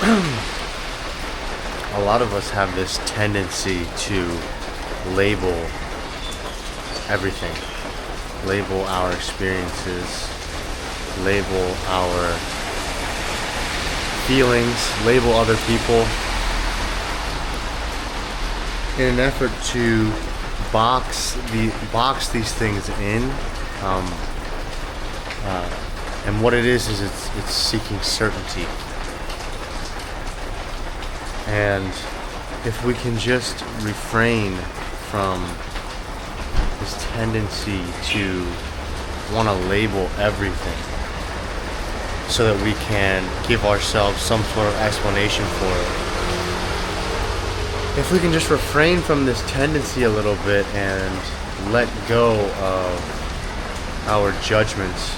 A lot of us have this tendency to label everything, label our experiences, label our feelings, label other people in an effort to box these things in. And what it is it's seeking certainty. And if we can just refrain from this tendency to want to label everything so that we can give ourselves some sort of explanation for it. If we can just refrain from this tendency a little bit and let go of our judgments,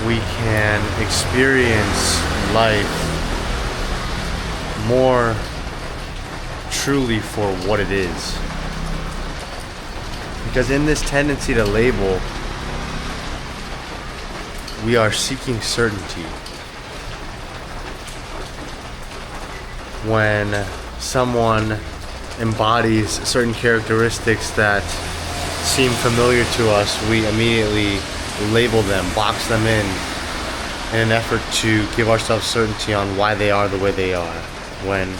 we can experience life more truly for what it is. Because in this tendency to label, we are seeking certainty. When someone embodies certain characteristics that seem familiar to us, we immediately label them, box them in an effort to give ourselves certainty on why they are the way they are, when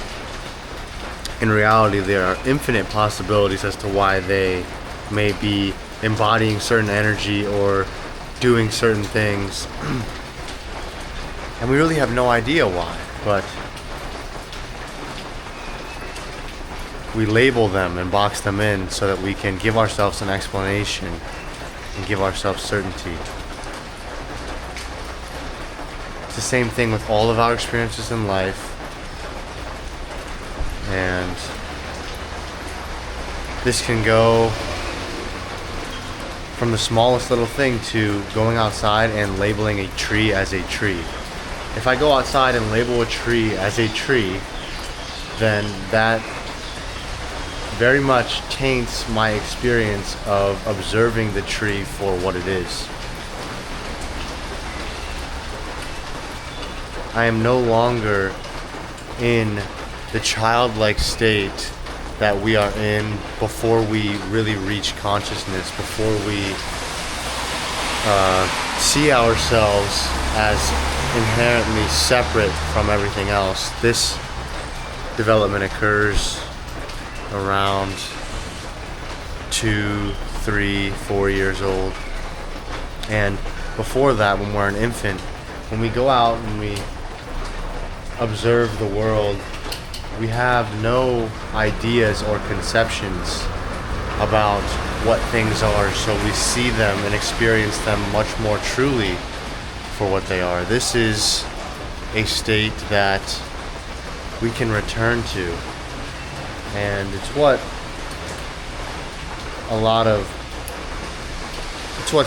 in reality there are infinite possibilities as to why they may be embodying certain energy or doing certain things. And we really have no idea why, but we label them and box them in so that we can give ourselves an explanation and give ourselves certainty. It's the same thing with all of our experiences in life. And this can go from the smallest little thing to going outside and labeling a tree as a tree. If I go outside and label a tree as a tree, then that very much taints my experience of observing the tree for what it is. I am no longer in the childlike state that we are in before we really reach consciousness, before we see ourselves as inherently separate from everything else. This development occurs around 2, 3, 4 years old. And before that, when we're an infant, when we go out and we observe the world, we have no ideas or conceptions about what things are, so we see them and experience them much more truly for what they are. This is a state that we can return to. And it's what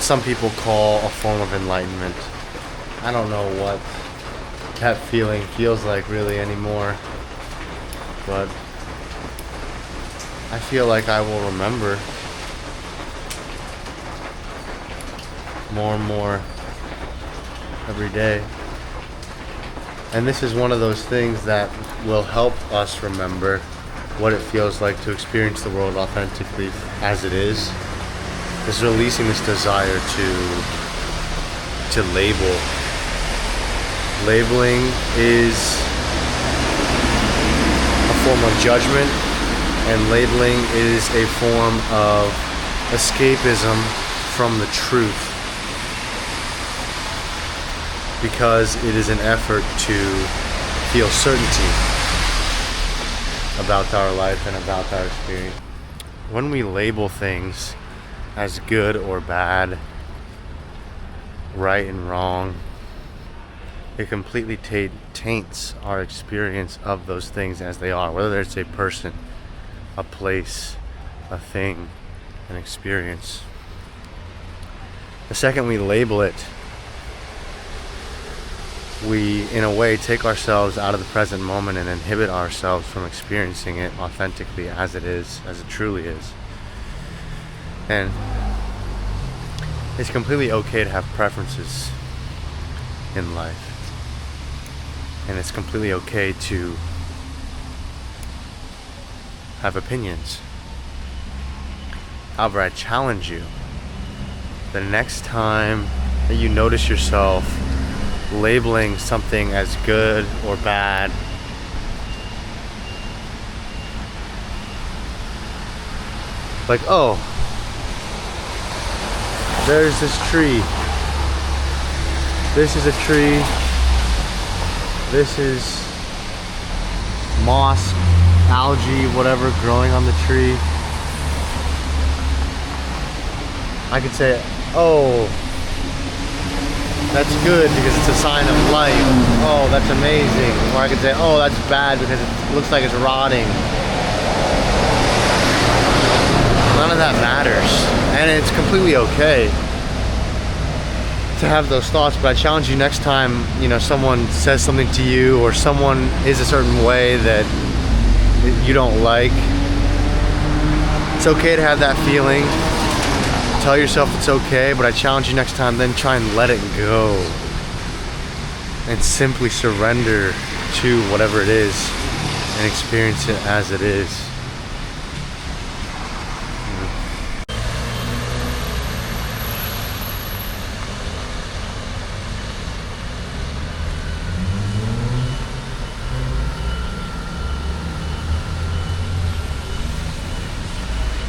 some people call a form of enlightenment. I don't know what that feeling feels like really anymore, but I feel like I will remember more and more every day. And this is one of those things that will help us remember what it feels like to experience the world authentically as it is releasing this desire to label. Labeling is a form of judgment, and labeling is a form of escapism from the truth, because it is an effort to feel certainty about our life and about our experience. When we label things as good or bad, right and wrong, it completely taints our experience of those things as they are, whether it's a person, a place, a thing, an experience. The second we label it, we, in a way, take ourselves out of the present moment and inhibit ourselves from experiencing it authentically as it is, as it truly is. And it's completely okay to have preferences in life. And it's completely okay to have opinions. However, I challenge you, the next time that you notice yourself labeling something as good or bad, like, oh, there's this tree. This is a tree. This is moss, algae, whatever growing on the tree. I could say, oh, that's good because it's a sign of life. Oh, that's amazing. Or I could say, oh, that's bad because it looks like it's rotting. None of that matters. And it's completely okay to have those thoughts, but I challenge you next time, someone says something to you or someone is a certain way that you don't like. It's okay to have that feeling. Tell yourself it's okay, but I challenge you next time, then try and let it go. And simply surrender to whatever it is and experience it as it is.